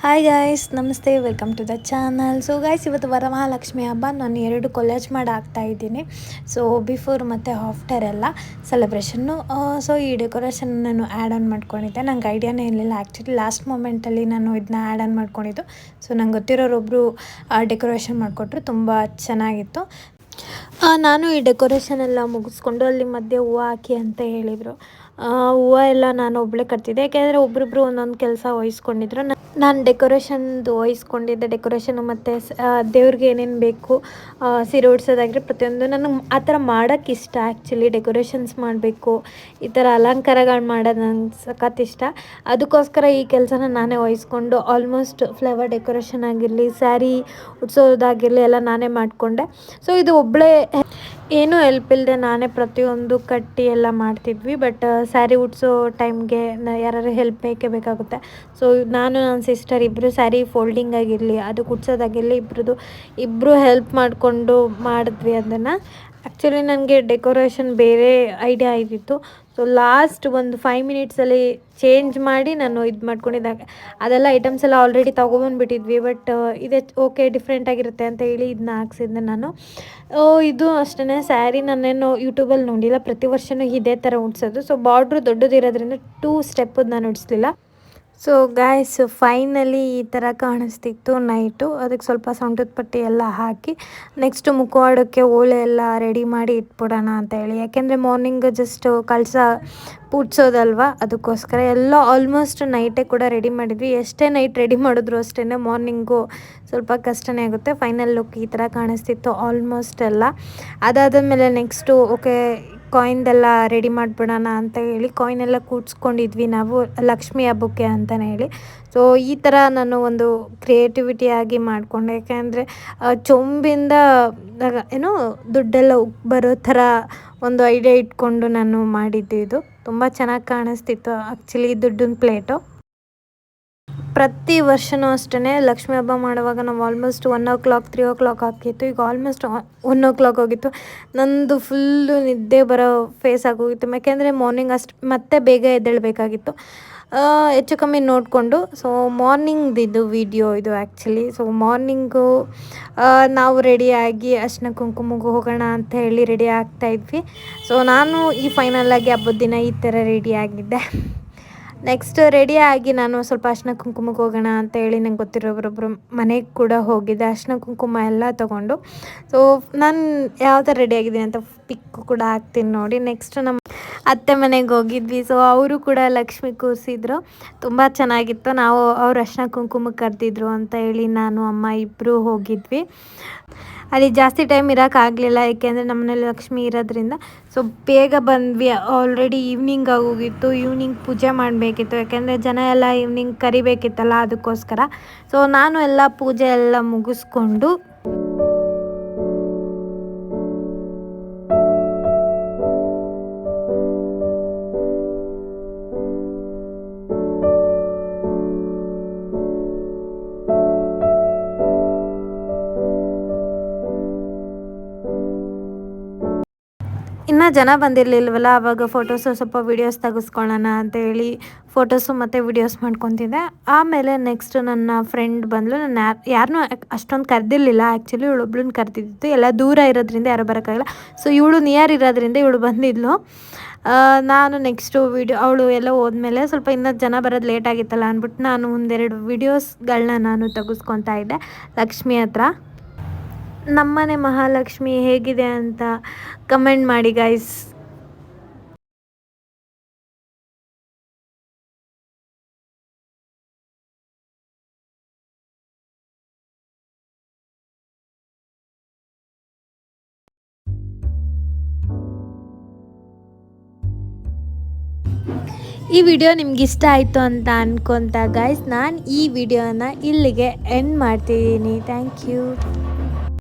Hi guys, ನಮಸ್ತೆ, welcome to the channel. So guys, ಇವತ್ತು ವರಮಹಾಲಕ್ಷ್ಮಿ ಹಬ್ಬ ನಾನು 2 ಕೊಲಾಜ್ ಮಾಡಿ ಹಾಕ್ತಾಯಿದ್ದೀನಿ. ಸೊ ಬಿಫೋರ್ ಮತ್ತು ಆಫ್ಟರ್ ಎಲ್ಲ ಸೆಲೆಬ್ರೇಷನ್ನು. ಸೊ ಈ ಡೆಕೋರೇಷನ್ ನಾನು ಆ್ಯಡ್ ಆನ್ ಮಾಡ್ಕೊಂಡಿದ್ದೆ. ನಂಗೆ ಐಡಿಯಾನೇ ಇರಲಿಲ್ಲ. ಆ್ಯಕ್ಚುಲಿ ಲಾಸ್ಟ್ ಮೂಮೆಂಟಲ್ಲಿ ನಾನು ಇದನ್ನ ಆ್ಯಡ್ ಆನ್ ಮಾಡ್ಕೊಂಡಿದ್ದು. ಸೊ ನಂಗೆ ಗೊತ್ತಿರೋರೊಬ್ಬರು ಡೆಕೋರೇಷನ್ ಮಾಡಿಕೊಟ್ರು, ತುಂಬ ಚೆನ್ನಾಗಿತ್ತು. ನಾನು ಈ ಡೆಕೋರೇಷನ್ ಎಲ್ಲ ಮುಗಿಸ್ಕೊಂಡು ಅಲ್ಲಿ ಮಧ್ಯೆ ಹೂವು ಹಾಕಿ ಅಂತ ಹೇಳಿದರು. ಹೂವು ಎಲ್ಲ ನಾನು ಒಬ್ಬಳೇ ಕಟ್ತಿದ್ದೆ, ಯಾಕೆಂದರೆ ಒಬ್ಬೊಬ್ಬರು ಒಂದೊಂದು ಕೆಲಸ ವಹಿಸ್ಕೊಂಡಿದ್ರು. ನಾನು ಡೆಕೋರೇಷನ್ದು ವಹಿಸ್ಕೊಂಡಿದ್ದೆ. ಡೆಕೋರೇಷನು ಮತ್ತು ದೇವ್ರಿಗೆ ಏನೇನು ಬೇಕು, ಸೀರೆ ಉಡ್ಸೋದಾಗಿರಿ ಪ್ರತಿಯೊಂದು ನನಗೆ ಆ ಥರ ಮಾಡೋಕ್ಕೆ ಇಷ್ಟ. ಆ್ಯಕ್ಚುಲಿ ಡೆಕೋರೇಷನ್ಸ್ ಮಾಡಬೇಕು, ಈ ಥರ ಅಲಂಕಾರಗಳು ಮಾಡೋದು ನಂಗೆ ಸಖತ್ ಇಷ್ಟ. ಅದಕ್ಕೋಸ್ಕರ ಈ ಕೆಲಸನ ನಾನೇ ವಹಿಸ್ಕೊಂಡು ಆಲ್ಮೋಸ್ಟ್ ಫ್ಲವರ್ ಡೆಕೋರೇಷನ್ ಆಗಿರಲಿ, ಸ್ಯಾರಿ ಉಡ್ಸೋದಾಗಿರಲಿ ಎಲ್ಲ ನಾನೇ ಮಾಡಿಕೊಂಡೆ. ಸೊ ಇದು ಒಬ್ಬಳೇ ಏನೂ ಹೆಲ್ಪ್ ಇಲ್ಲದೆ ನಾನೇ ಪ್ರತಿಯೊಂದು ಕಟ್ಟಿ ಎಲ್ಲ ಮಾಡ್ತಿದ್ವಿ. ಬಟ್ ಸ್ಯಾರಿ ಉಡ್ಸೋ ಟೈಮ್ಗೆ ಯಾರು ಹೆಲ್ಪ್ ಬೇಕಾಗುತ್ತೆ. ಸೊ ನಾನು ನನ್ನ ಸಿಸ್ಟರ್ ಇಬ್ಬರು ಸ್ಯಾರಿ ಫೋಲ್ಡಿಂಗ್ ಆಗಿರಲಿ, ಅದು ಕುಡ್ಸೋದಾಗಿರಲಿ, ಇಬ್ಬರು ಹೆಲ್ಪ್ ಮಾಡಿಕೊಂಡು ಮಾಡಿದ್ವಿ ಅದನ್ನು. ಆ್ಯಕ್ಚುಲಿ ನನಗೆ ಡೆಕೋರೇಷನ್ ಬೇರೆ ಐಡಿಯಾ ಇದ್ದಿತ್ತು. ಸೊ ಲಾಸ್ಟ್ ಒಂದು 5 ಮಿನಿಟ್ಸಲ್ಲಿ ಚೇಂಜ್ ಮಾಡಿ ನಾನು ಇದು ಮಾಡ್ಕೊಂಡಿದ್ದಾಗ ಅದೆಲ್ಲ ಐಟಮ್ಸ್ ಎಲ್ಲ ಆಲ್ರೆಡಿ ತೊಗೊಬಂದುಬಿಟ್ಟಿದ್ವಿ. ಬಟ್ ಇದೇ ಓಕೆ ಡಿಫ್ರೆಂಟಾಗಿರುತ್ತೆ ಅಂತ ಹೇಳಿ ಇದನ್ನ ಹಾಕ್ಸಿದ್ದೆ ನಾನು. ಇದು ಅಷ್ಟೇ, ಸ್ಯಾರಿ ನಾನೇನು ಯೂಟ್ಯೂಬಲ್ಲಿ ನೋಡಿಲ್ಲ, ಪ್ರತಿ ವರ್ಷವೂ ಇದೇ ಥರ ಉಡ್ಸೋದು. ಸೊ ಬಾರ್ಡ್ರು ದೊಡ್ಡದಿರೋದ್ರಿಂದ 2 ಸ್ಟೆಪ್ಪು ನಾನು ಉಡಿಸ್ಲಿಲ್ಲ. ಸೊ ಗಾಯ್ಸ್, ಫೈನಲಿ ಈ ಥರ ಕಾಣಿಸ್ತಿತ್ತು ನೈಟು. ಅದಕ್ಕೆ ಸ್ವಲ್ಪ ಸೊಂಟದ ಪಟ್ಟಿ ಎಲ್ಲ ಹಾಕಿ ನೆಕ್ಸ್ಟು ಮುಖವಾಡಕ್ಕೆ ಓಲೆ ಎಲ್ಲ ರೆಡಿ ಮಾಡಿ ಇಟ್ಬಿಡೋಣ ಅಂತ ಹೇಳಿ. ಯಾಕೆಂದರೆ ಮಾರ್ನಿಂಗ್ ಜಸ್ಟ್ ಕಳಸ ಪೂಡ್ಸೋದಲ್ವ, ಅದಕ್ಕೋಸ್ಕರ ಎಲ್ಲ ಆಲ್ಮೋಸ್ಟ್ ನೈಟೇ ಕೂಡ ರೆಡಿ ಮಾಡಿದ್ವಿ. ಎಷ್ಟೇ ನೈಟ್ ರೆಡಿ ಮಾಡಿದ್ರು ಅಷ್ಟೇ ಮಾರ್ನಿಂಗು ಸ್ವಲ್ಪ ಕಷ್ಟನೇ ಆಗುತ್ತೆ. ಫೈನಲ್ ಲುಕ್ ಈ ಥರ ಕಾಣಿಸ್ತಿತ್ತು ಆಲ್ಮೋಸ್ಟ್ ಎಲ್ಲ. ಅದಾದಮೇಲೆ ನೆಕ್ಸ್ಟು ಓಕೆ ಕಾಯಿನ್ದೆಲ್ಲ ರೆಡಿ ಮಾಡಿಬಿಡೋಣ ಅಂತ ಹೇಳಿ ಕಾಯಿನೆಲ್ಲ ಕೂಡ್ಸ್ಕೊಂಡಿದ್ವಿ ನಾವು ಲಕ್ಷ್ಮಿ ಹಬ್ಬಕ್ಕೆ ಅಂತಲೇ ಹೇಳಿ. ಸೊ ಈ ಥರ ನಾನು ಒಂದು ಕ್ರಿಯೇಟಿವಿಟಿಯಾಗಿ ಮಾಡಿಕೊಂಡೆ. ಯಾಕೆಂದರೆ ಚೊಂಬಿಂದ ಏನೋ ದುಡ್ಡೆಲ್ಲ ಬರೋ ಥರ ಒಂದು ಐಡಿಯಾ ಇಟ್ಕೊಂಡು ನಾನು ಮಾಡಿದ್ದು. ಇದು ತುಂಬ ಚೆನ್ನಾಗಿ ಕಾಣಿಸ್ತಿತ್ತು ಆ್ಯಕ್ಚುಲಿ ದುಡ್ಡಿನ ಪ್ಲೇಟು. ಪ್ರತಿ ವರ್ಷವೂ ಅಷ್ಟೇ ಲಕ್ಷ್ಮಿ ಹಬ್ಬ ಮಾಡುವಾಗ ನಾವು ಆಲ್ಮೋಸ್ಟ್ 1 o'clock 3 o'clock ಆಗಿತ್ತು. ಈಗ ಆಲ್ಮೋಸ್ಟ್ 1 o'clock ಹೋಗಿತ್ತು. ನಂದು ಫುಲ್ಲು ನಿದ್ದೆ ಬರೋ ಫೇಸ್ ಆಗೋಗಿತ್ತು. ಯಾಕೆಂದರೆ ಮಾರ್ನಿಂಗ್ ಮತ್ತೆ ಬೇಗ ಎದ್ದೇಳಬೇಕಾಗಿತ್ತು. ಹೆಚ್ಚು ಕಮ್ಮಿ ನೋಡಿಕೊಂಡು. ಸೊ ಮಾರ್ನಿಂಗ್ದಿದ್ದು ವಿಡಿಯೋ ಇದು ಆ್ಯಕ್ಚುಲಿ. ಸೊ ಮಾರ್ನಿಂಗು ನಾವು ರೆಡಿಯಾಗಿ ಅರ್ಶಿನ ಕುಂಕುಮಕ್ಕೆ ಹೋಗೋಣ ಅಂತ ಹೇಳಿ ರೆಡಿ ಆಗ್ತಾಯಿದ್ವಿ. ಸೊ ನಾನು ಈ ಫೈನಲಾಗಿ ಹಬ್ಬದ ದಿನ ಈ ಥರ ರೆಡಿಯಾಗಿದ್ದೆ. ನೆಕ್ಸ್ಟ್ ರೆಡಿಯಾಗಿ ನಾನು ಸ್ವಲ್ಪ ಅರ್ಶಿನ ಕುಂಕುಮಕ್ಕೆ ಹೋಗೋಣ ಅಂತ ಹೇಳಿ ನಂಗೆ ಗೊತ್ತಿರೋರೊಬ್ಬರು ಮನೆಗೆ ಕೂಡ ಹೋಗಿದ್ದೆ. ಅರ್ಶಿನ ಕುಂಕುಮ ಎಲ್ಲ ತೊಗೊಂಡು. ಸೊ ನಾನು ಯಾವ ಥರ ರೆಡಿಯಾಗಿದ್ದೀನಿ ಅಂತ ಪಿಕ್ ಕೂಡ ಹಾಕ್ತೀನಿ ನೋಡಿ. ನೆಕ್ಸ್ಟ್ ನಮ್ಮ ಅತ್ತೆ ಮನೆಗೆ ಹೋಗಿದ್ವಿ. ಸೊ ಅವರು ಕೂಡ ಲಕ್ಷ್ಮಿ ಕೂರಿಸಿದ್ರು, ತುಂಬ ಚೆನ್ನಾಗಿತ್ತು. ಅವ್ರು ಅರ್ಶಿನ ಕುಂಕುಮಕ್ಕೆ ಕರೆದಿದ್ರು ಅಂತ ಹೇಳಿ ನಾನು ಅಮ್ಮ ಇಬ್ಬರು ಹೋಗಿದ್ವಿ. ಅಲ್ಲಿ ಜಾಸ್ತಿ ಟೈಮ್ ಇರೋಕ್ಕಾಗಲಿಲ್ಲ, ಏಕೆಂದರೆ ನಮ್ಮನೇಲಿ ಲಕ್ಷ್ಮಿ ಇರೋದ್ರಿಂದ. ಸೊ ಬೇಗ ಬಂದ್ವಿ. ಆಲ್ರೆಡಿ ಈವ್ನಿಂಗ್ ಆಗೋಗಿತ್ತು. ಈವ್ನಿಂಗ್ ಪೂಜೆ ಮಾಡಬೇಕಿತ್ತು, ಯಾಕೆಂದರೆ ಜನ ಎಲ್ಲ ಈವ್ನಿಂಗ್ ಕರಿಬೇಕಿತ್ತಲ್ಲ, ಅದಕ್ಕೋಸ್ಕರ. ಸೊ ನಾನು ಎಲ್ಲ ಪೂಜೆ ಎಲ್ಲ ಮುಗಿಸ್ಕೊಂಡು ಇನ್ನು ಜನ ಬಂದಿರಲಿಲ್ವಲ್ಲ, ಆವಾಗ ಫೋಟೋಸು ಸ್ವಲ್ಪ ವೀಡಿಯೋಸ್ ತೆಗೆಸ್ಕೊಳ್ಳೋಣ ಅಂತೇಳಿ ಫೋಟೋಸು ಮತ್ತು ವೀಡಿಯೋಸ್ ಮಾಡ್ಕೊತಿದ್ದೆ. ಆಮೇಲೆ ನೆಕ್ಸ್ಟ್ ನನ್ನ ಫ್ರೆಂಡ್ ಬಂದಳು. ನಾನು ಯಾರನ್ನೂ ಅಷ್ಟೊಂದು ಕರೆದಿರಲಿಲ್ಲ ಆ್ಯಕ್ಚುಲಿ. ಇವಳೊಬ್ಳನ್ನ ಕರೆದಿದ್ದು, ಎಲ್ಲ ದೂರ ಇರೋದ್ರಿಂದ ಯಾರೂ ಬರೋಕ್ಕಾಗಲ್ಲ. ಸೊ ಇವಳು ನಿಯರ್ ಇರೋದ್ರಿಂದ ಇವಳು ಬಂದಿದ್ಲು. ನಾನು ನೆಕ್ಸ್ಟು ಅವಳು ಎಲ್ಲ ಹೋದ್ಮೇಲೆ ಸ್ವಲ್ಪ ಇನ್ನೂ ಜನ ಬರೋದು ಲೇಟ್ ಆಗಿತ್ತಲ್ಲ ಅಂದ್ಬಿಟ್ಟು ನಾನು ಒಂದೆರಡು ವೀಡಿಯೋಸ್ಗಳನ್ನ ನಾನು ತೆಗೆಸ್ಕೊತಾ ಇದ್ದೆ ಲಕ್ಷ್ಮಿ ಹತ್ರ. ನಮ್ಮನೆ ಮಹಾಲಕ್ಷ್ಮಿ ಹೇಗಿದೆ ಅಂತ ಕಮೆಂಟ್ ಮಾಡಿ ಗೈಸ್. ಈ ವಿಡಿಯೋ ನಿಮ್ಗೆ ಇಷ್ಟ ಆಯಿತು ಅಂತ ಅನ್ಕೊತಾ ಗೈಸ್, ನಾನು ಈ ವಿಡಿಯೋನ ಇಲ್ಲಿಗೆ ಎಂಡ್ ಮಾಡ್ತಿದ್ದೀನಿ. Thank you.